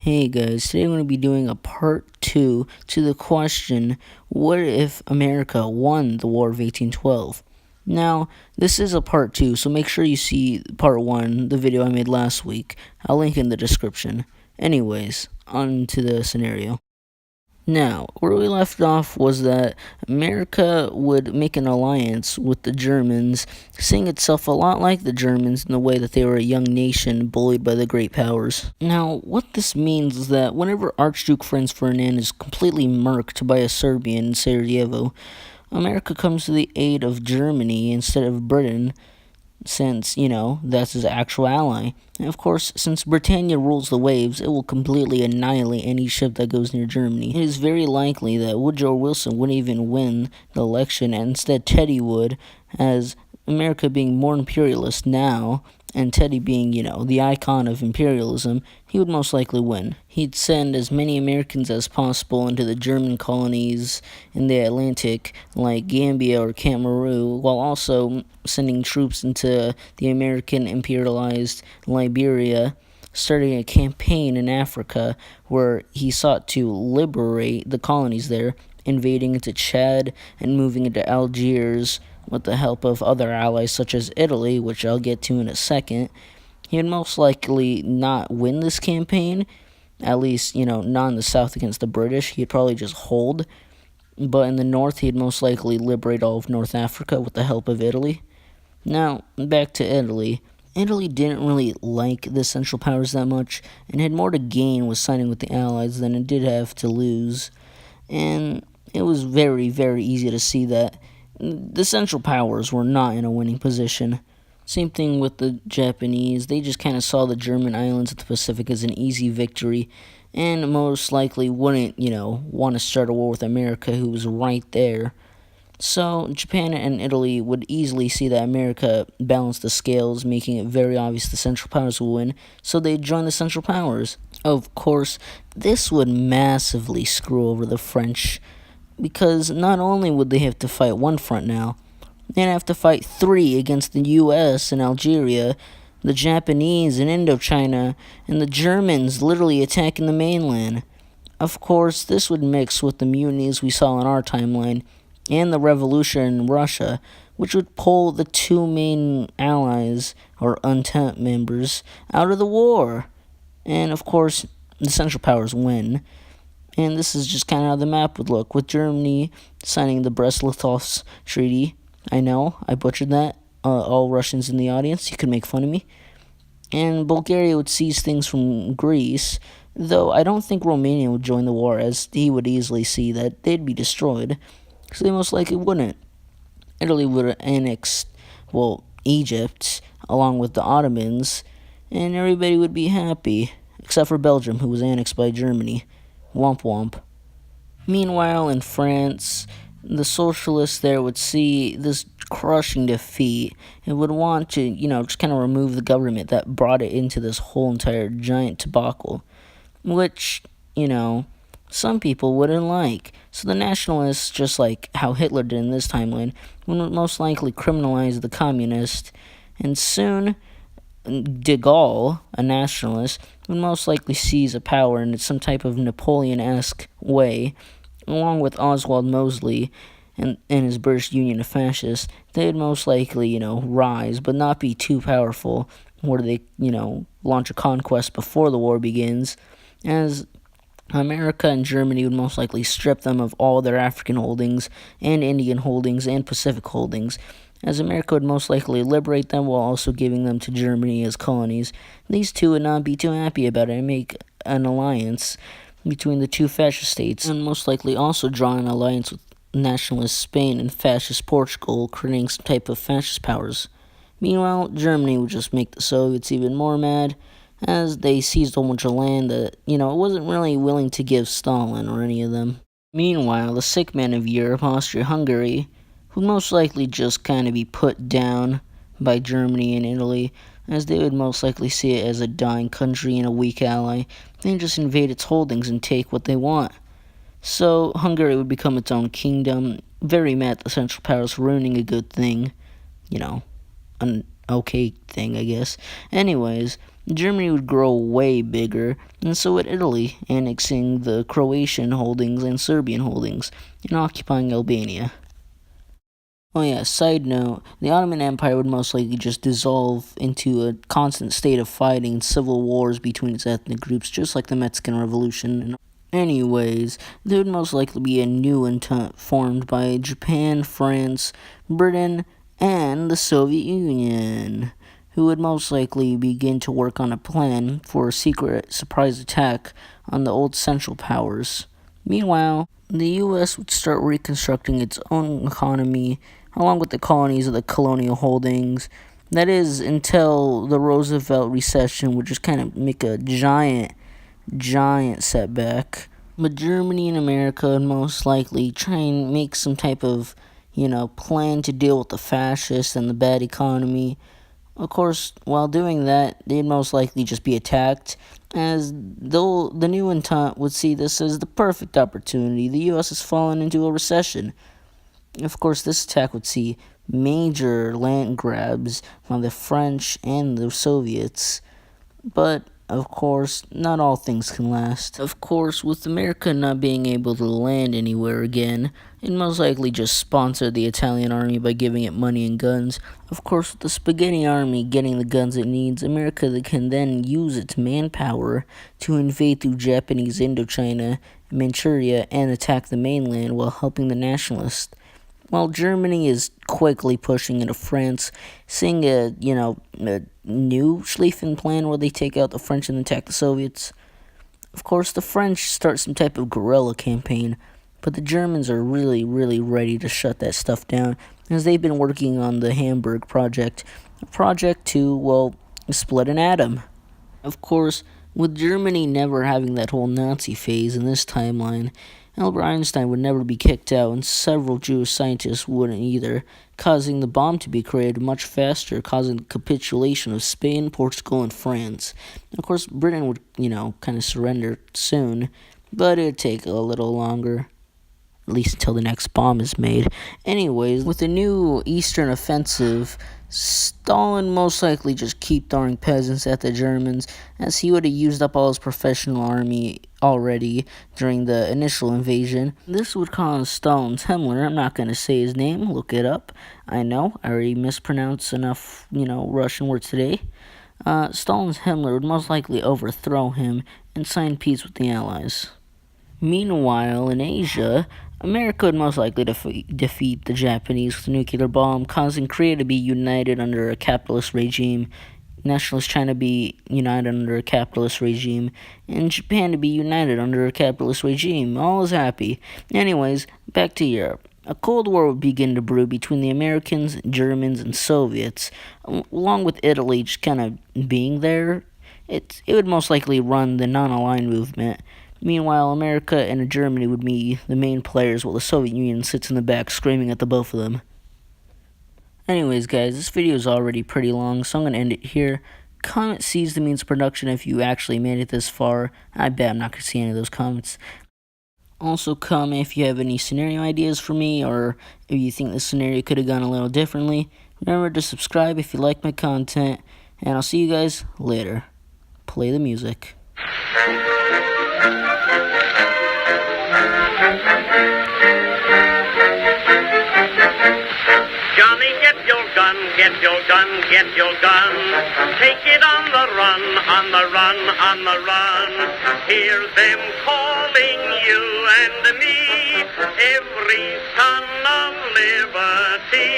Hey guys, today I'm going to be doing a part 2 to the question, what if America won the War of 1812? Now, this is a part 2, so make sure you see part 1, the video I made last week. I'll link in the description. Anyways, on to the scenario. Now, where we left off was that America would make an alliance with the Germans, seeing itself a lot like the Germans in the way that they were a young nation bullied by the great powers. Now, what this means is that whenever Archduke Franz Ferdinand is completely murked by a Serbian in Sarajevo, America comes to the aid of Germany instead of Britain, since, that's his actual ally. And of course, since Britannia rules the waves, it will completely annihilate any ship that goes near Germany. It is very likely that Woodrow Wilson wouldn't even win the election, and instead Teddy would, as America being more imperialist now, and Teddy being, the icon of imperialism, he would most likely win. He'd send as many Americans as possible into the German colonies in the Atlantic, like Gambia or Cameroon, while also sending troops into the American imperialized Liberia, starting a campaign in Africa where he sought to liberate the colonies there, invading into Chad and moving into Algiers with the help of other allies such as Italy, which I'll get to in a second. He would most likely not win this campaign, at least, not in the south against the British. He'd probably just hold. But in the north, he'd most likely liberate all of North Africa with the help of Italy. Now, back to Italy. Italy didn't really like the Central Powers that much, and had more to gain with signing with the Allies than it did have to lose. And it was very, very easy to see that the Central Powers were not in a winning position. Same thing with the Japanese. They just kind of saw the German islands of the Pacific as an easy victory, and most likely wouldn't, want to start a war with America, who was right there. So Japan and Italy would easily see that America balanced the scales, making it very obvious the Central Powers will win, so they'd join the Central Powers. Of course, this would massively screw over the French, because not only would they have to fight one front now, they'd have to fight 3 against the US and Algeria, the Japanese in Indochina, and the Germans literally attacking the mainland. Of course, this would mix with the mutinies we saw in our timeline, and the revolution in Russia, which would pull the 2 main allies, or Entente members, out of the war. And of course, the Central Powers win. And this is just kind of how the map would look, with Germany signing the Brest-Litovsk Treaty. I know, I butchered that. All Russians in the audience, you could make fun of me. And Bulgaria would seize things from Greece, though I don't think Romania would join the war, as he would easily see that they'd be destroyed, because they most likely wouldn't. Italy would annex, Egypt, along with the Ottomans, and everybody would be happy, except for Belgium, who was annexed by Germany. Womp womp. Meanwhile, in France, the socialists there would see this crushing defeat and would want to, just kind of remove the government that brought it into this whole entire giant debacle, which, some people wouldn't like. So the nationalists, just like how Hitler did in this timeline, would most likely criminalize the communists, and soon de Gaulle, a nationalist, would most likely seize a power in some type of Napoleon-esque way, along with Oswald Mosley and his British Union of Fascists. They'd most likely, rise, but not be too powerful, where they, launch a conquest before the war begins, as America and Germany would most likely strip them of all their African holdings, and Indian holdings, and Pacific holdings, as America would most likely liberate them while also giving them to Germany as colonies. These two would not be too happy about it and make an alliance between the 2 fascist states, and most likely also draw an alliance with nationalist Spain and fascist Portugal, creating some type of fascist powers. Meanwhile, Germany would just make the Soviets even more mad, as they seized a whole bunch of land that, it wasn't really willing to give Stalin or any of them. Meanwhile, the sick man of Europe, Austria-Hungary, would most likely just kind of be put down by Germany and Italy, as they would most likely see it as a dying country and a weak ally. They just invade its holdings and take what they want. So Hungary would become its own kingdom, very mad at the Central Powers ruining a good thing. An okay thing, I guess. Anyways, Germany would grow way bigger, and so would Italy, annexing the Croatian holdings and Serbian holdings, and occupying Albania. Oh yeah, side note, the Ottoman Empire would most likely just dissolve into a constant state of fighting and civil wars between its ethnic groups, just like the Mexican Revolution. Anyways, there would most likely be a new entente formed by Japan, France, Britain, and the Soviet Union, who would most likely begin to work on a plan for a secret surprise attack on the old Central Powers. Meanwhile, the US would start reconstructing its own economy along with the colonies of the colonial holdings. That is, until the Roosevelt recession would just kind of make a giant setback. But Germany and America would most likely try and make some type of, plan to deal with the fascists and the bad economy. Of course, while doing that, they'd most likely just be attacked, as though the new entente would see this as the perfect opportunity. The US has fallen into a recession. Of course, this attack would see major land grabs by the French and the Soviets, but of course, not all things can last. Of course, with America not being able to land anywhere again, it most likely just sponsored the Italian army by giving it money and guns. Of course, with the spaghetti army getting the guns it needs, America can then use its manpower to invade through Japanese Indochina, Manchuria, and attack the mainland while helping the nationalists. While Germany is quickly pushing into France, seeing a new Schlieffen plan where they take out the French and attack the Soviets. Of course, the French start some type of guerrilla campaign, but the Germans are really, really ready to shut that stuff down, as they've been working on the Hamburg project. A project to, split an atom. Of course, with Germany never having that whole Nazi phase in this timeline, Albert Einstein would never be kicked out, and several Jewish scientists wouldn't either, causing the bomb to be created much faster, causing the capitulation of Spain, Portugal, and France. Of course, Britain would, kind of surrender soon, but it'd take a little longer. At least until the next bomb is made. Anyways, with the new Eastern offensive, Stalin most likely just keep throwing peasants at the Germans, as he would have used up all his professional army already during the initial invasion. This would cause Stalin's Himmler, I'm not going to say his name, look it up. I know, I already mispronounced enough, Russian words today. Stalin's Himmler would most likely overthrow him and sign peace with the Allies. Meanwhile, in Asia, America would most likely defeat the Japanese with a nuclear bomb, causing Korea to be united under a capitalist regime, nationalist China be united under a capitalist regime, and Japan to be united under a capitalist regime. All is happy. Anyways, back to Europe. A Cold War would begin to brew between the Americans, Germans, and Soviets, along with Italy just kind of being there. It would most likely run the non-aligned movement. Meanwhile, America and Germany would be the main players, while the Soviet Union sits in the back screaming at the both of them. Anyways, guys, this video is already pretty long, so I'm going to end it here. Comment C's the means production if you actually made it this far. I bet I'm not going to see any of those comments. Also, comment if you have any scenario ideas for me, or if you think this scenario could have gone a little differently. Remember to subscribe if you like my content, and I'll see you guys later. Play the music. Johnny, get your gun, get your gun, get your gun. Take it on the run, on the run, on the run. Hear them calling you and me, every son of liberty.